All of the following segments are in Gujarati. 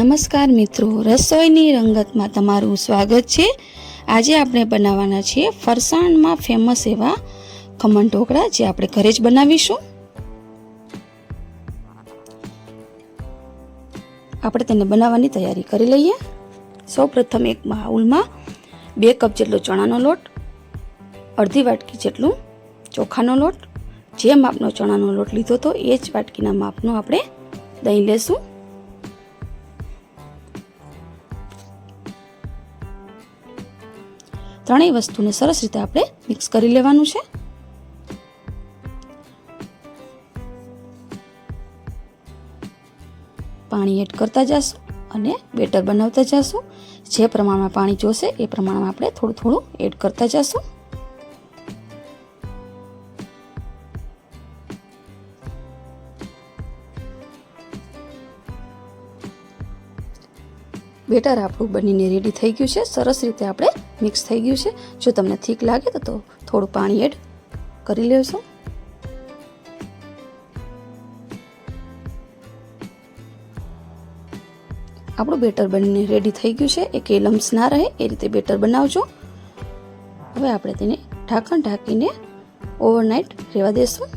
નમસ્કાર મિત્રો, રસોઈની રંગતમાં તમારું સ્વાગત છે। આજે આપણે બનાવવાના છીએ ફરસાણમાં ફેમસ એવા ખમણ ઢોકળા, જે આપણે ઘરે જ બનાવીશું। આપણે તેને બનાવવાની તૈયારી કરી લઈએ। સૌપ્રથમ એક બાઉલમાં 2 કપ જેટલો ચણાનો લોટ, અડધી વાટકી જેટલું ચોખાનો લોટ, જે માપનો ચણાનો લોટ લીધો તો એ જ વાટકીના માપનો આપણે દહીં લેશું। ત્રણેય વસ્તુને સરસ રીતે આપણે મિક્સ કરી લેવાનું છે। પાણી એડ કરતા જશું અને બેટર બનાવતા જશું। જે પ્રમાણમાં પાણી જોશે એ પ્રમાણમાં આપણે થોડું થોડું એડ કરતા જશું। બેટર આપણું બનીને રેડી થઈ ગયું છે। સરસ રીતે આપણે મિક્સ થઈ ગયું છે। જો તમને થીક લાગે તો થોડું પાણી એડ કરી લેશો। આપણું બેટર બનીને રેડી થઈ ગયું છે। એક લમ્સ ના રહે એ રીતે બેટર બનાવજો। હવે આપણે તેને ઢાંકણ ઢાંકીને ઓવરનાઇટ રહેવા દેશું।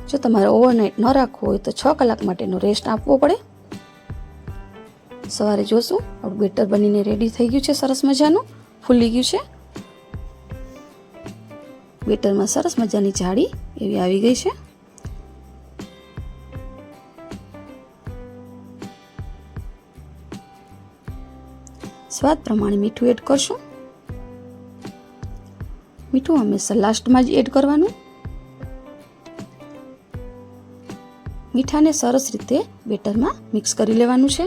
જો તમારે ઓવરનાઇટ ન રાખવું હોય તો 6 કલાક માટેનો રેસ્ટ આપવો પડે। સવારે જોશું આપણું બેટર બનીને રેડી થઈ ગયું છે, સરસ મજાનું ફૂલી ગયું છે। બેટરમાં સરસ મજાની જાળી એવી આવી ગઈ છે। સ્વાદ પ્રમાણે મીઠું એડ કરશું। મીઠું હંમેશા લાસ્ટમાં જ એડ કરવાનું। મીઠાને સરસ રીતે બેટરમાં મિક્સ કરી લેવાનું છે।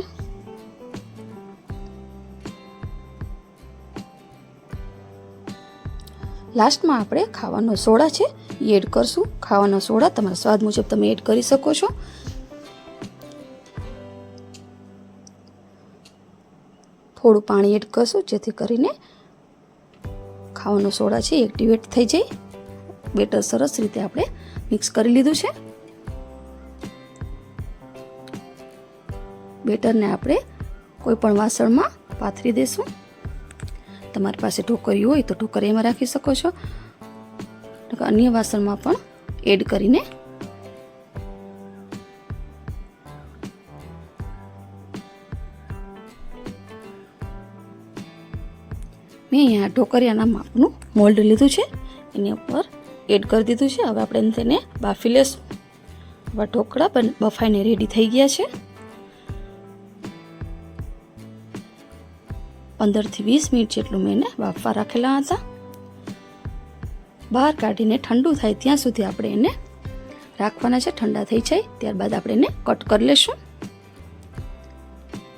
લાસ્ટમાં આપણે ખાવાનો સોડા છે એ એડ કરશું। ખાવાનો સોડા તમારા સ્વાદ મુજબ તમે એડ કરી શકો છો। થોડું પાણી એડ કરશું જેથી કરીને ખાવાનો સોડા છે એક્ટિવેટ થઈ જાય। બેટર સરસ રીતે આપણે મિક્સ કરી લીધું છે। બેટરને આપણે કોઈ પણ વાસણમાં પાથરી દેશું। તમારી પાસે ઢોકરી હોય તો ઢોકરીમાં રાખી શકો છો, અન્ય વાસણમાં પણ એડ કરીને મેં અહીંયા ઢોકરિયાના માપનું મોલ્ડ લીધું છે, એની ઉપર એડ કરી દીધું છે। હવે આપણે તેને બાફી લેશું। હવે ઢોકળા બફાઈને રેડી થઈ ગયા છે। 15 થી 20 મિનિટ જેટલું મેં એને બાફવા રાખેલા હતા। બહાર કાઢીને ઠંડુ થાય ત્યાં સુધી આપણે એને રાખવાના છે। ઠંડા થઈ જાય ત્યારબાદ આપણે એને કટ કરી લેશું।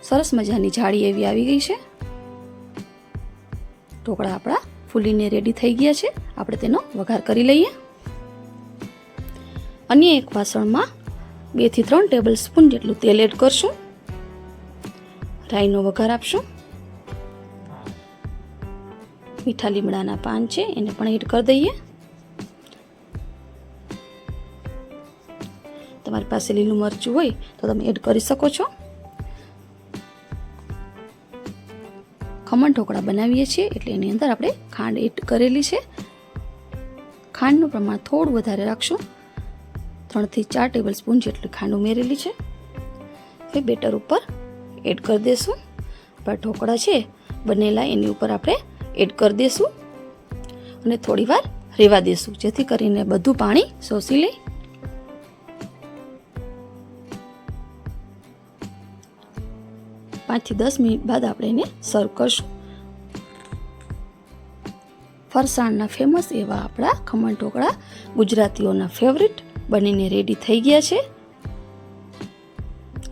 સરસ મજાની જાળી એવી આવી ગઈ છે। ઢોકળા આપણા ફૂલીને રેડી થઈ ગયા છે। આપણે તેનો વઘાર કરી લઈએ। અન્ય એક વાસણમાં 2 થી 3 ટેબલ સ્પૂન જેટલું તેલ એડ કરશું। રાઈનો વઘાર આપશું। મીઠા લીમડાના પાન છે એને પણ એડ કરી દઈએ। તમારી પાસે લીલું મરચું હોય તો તમે એડ કરી શકો છો। ખમણ ઢોકળા બનાવીએ છીએ એટલે એની અંદર આપણે ખાંડ એડ કરેલી છે। ખાંડનું પ્રમાણ થોડું વધારે રાખશું। 3 થી 4 ટેબલ સ્પૂન જેટલી ખાંડ ઉમેરેલી છે। હવે બેટર ઉપર એડ કરી દેશું। આપણા ઢોકળા છે બનેલા એની ઉપર આપણે એડ કરી દેશું અને થોડી વાર રહેવા દેશું જેથી કરીને બધું પાણી શોષી લે। 5 થી 10 મિનિટ બાદ આપણે એને સર્વ કરશું। ફરસાણના ફેમસ એવા આપણા ખમણ ઢોકળા ગુજરાતીઓના ફેવરિટ બનીને રેડી થઈ ગયા છે।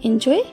એન્જોય।